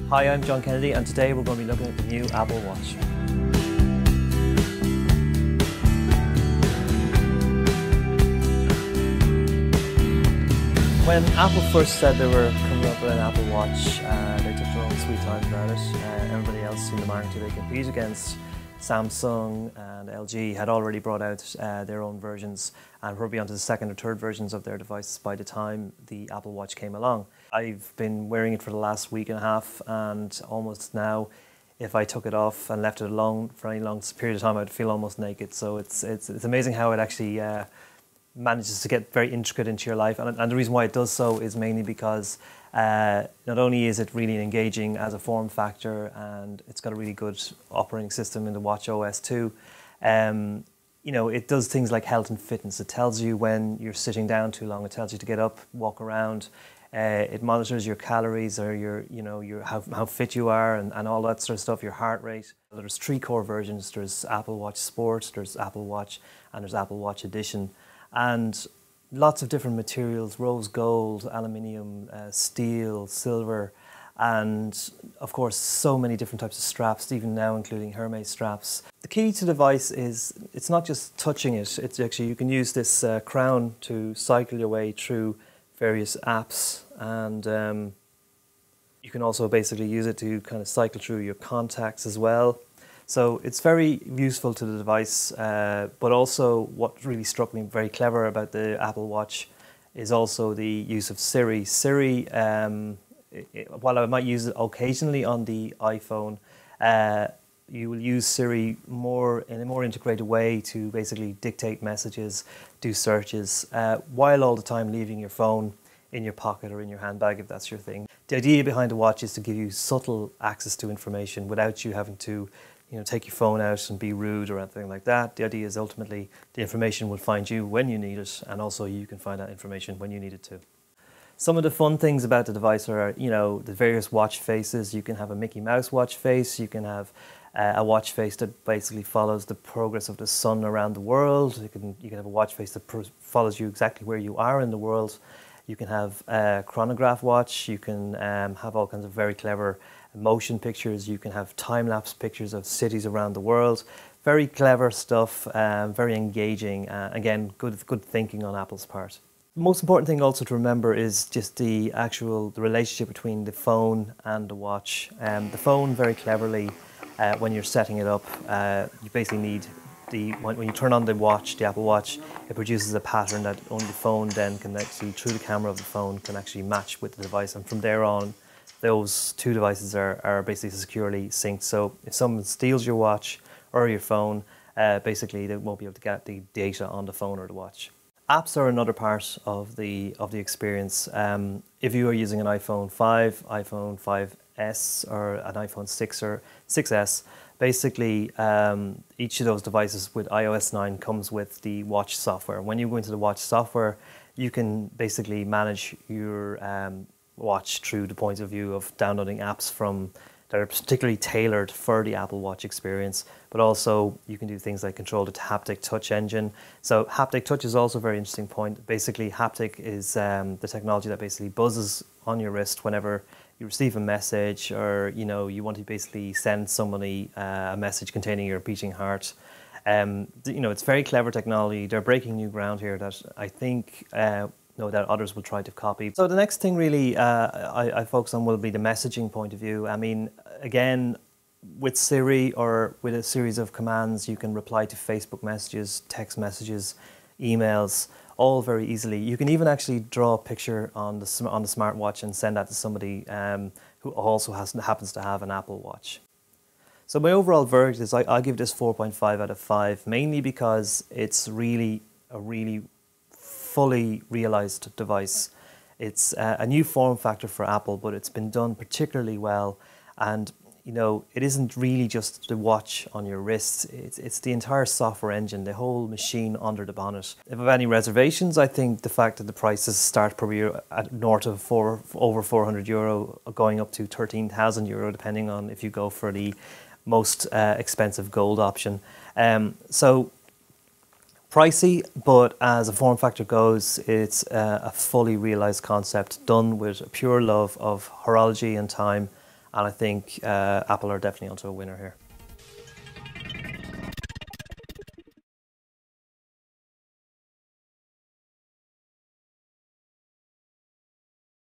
Hi, I'm John Kennedy, and today we're going to be looking at the new Apple Watch. When Apple first said they were coming up with an Apple Watch, they took their own sweet time about it. Everybody else in the market they compete against, Samsung and LG, had already brought out their own versions and probably onto the second or third versions of their devices by the time the Apple Watch came along. I've been wearing it for the last week and a half, and almost now, if I took it off and left it alone for any long period of time, I'd feel almost naked. So it's amazing how it actually manages to get very intricate into your life, and the reason why it does so is mainly because not only is it really engaging as a form factor, and it's got a really good operating system in the Watch OS too. You know, it does things like health and fitness. It tells you when you're sitting down too long. It tells you to get up, walk around. It monitors your calories or your how fit you are and all that sort of stuff, your heart rate. There's 3 core versions. There's Apple Watch Sport, there's Apple Watch, and there's Apple Watch Edition. And lots of different materials: rose gold, aluminium, steel, silver, and of course so many different types of straps, even now including Hermes straps. The key to the device is it's not just touching it, it's actually, you can use this crown to cycle your way through various apps, and you can also basically use it to kind of cycle through your contacts as well. So it's very useful to the device, but also what really struck me very clever about the Apple Watch is also the use of Siri. Siri, while I might use it occasionally on the iPhone, you will use Siri in a more integrated way to basically dictate messages, do searches, while all the time leaving your phone in your pocket or in your handbag if that's your thing. The idea behind the watch is to give you subtle access to information without you having to take your phone out and be rude or anything like that. The idea is ultimately the information will find you when you need it, and also you can find that information when you need it too. Some of the fun things about the device are, the various watch faces. You can have a Mickey Mouse watch face. You can have a watch face that basically follows the progress of the sun around the world. You can have a watch face that follows you exactly where you are in the world. You can have a chronograph watch. You can have all kinds of very clever motion pictures. You can have time-lapse pictures of cities around the world. Very clever stuff, very engaging. Again, good thinking on Apple's part. The most important thing also to remember is just the relationship between the phone and the watch. The phone, very cleverly, when you're setting it up, you basically need when you turn on the watch, the Apple Watch, it produces a pattern that only the phone then can actually, through the camera of the phone, can actually match with the device, and from there on, those 2 devices are basically securely synced. So if someone steals your watch or your phone, basically they won't be able to get the data on the phone or the watch. Apps are another part of the experience. If you are using an iPhone 5, iPhone 5S, or an iPhone 6 or 6S, basically each of those devices with iOS 9 comes with the watch software. When you go into the watch software, you can basically manage your watch through the point of view of downloading apps that are particularly tailored for the Apple Watch experience, but also you can do things like control the Taptic Touch engine. So Haptic Touch is also a very interesting point. Basically, haptic is the technology that basically buzzes on your wrist whenever you receive a message, or you want to basically send somebody a message containing your beating heart. It's very clever technology. They're breaking new ground here that I think that others will try to copy. So the next thing really I focus on will be the messaging point of view. I mean, again, with Siri or with a series of commands, you can reply to Facebook messages, text messages, emails, all very easily. You can even actually draw a picture on the smartwatch and send that to somebody who also happens to have an Apple Watch. So my overall verdict is I give this 4.5 out of 5, mainly because it's really a fully realized device. It's a new form factor for Apple, but it's been done particularly well, and it isn't really just the watch on your wrist, it's the entire software engine, the whole machine under the bonnet. If I have any reservations, I think the fact that the prices start probably at north of over €400, going up to €13,000, depending on if you go for the most expensive gold option. So pricey, but as a form factor goes, it's a fully realized concept done with a pure love of horology and time, and I think Apple are definitely onto a winner here.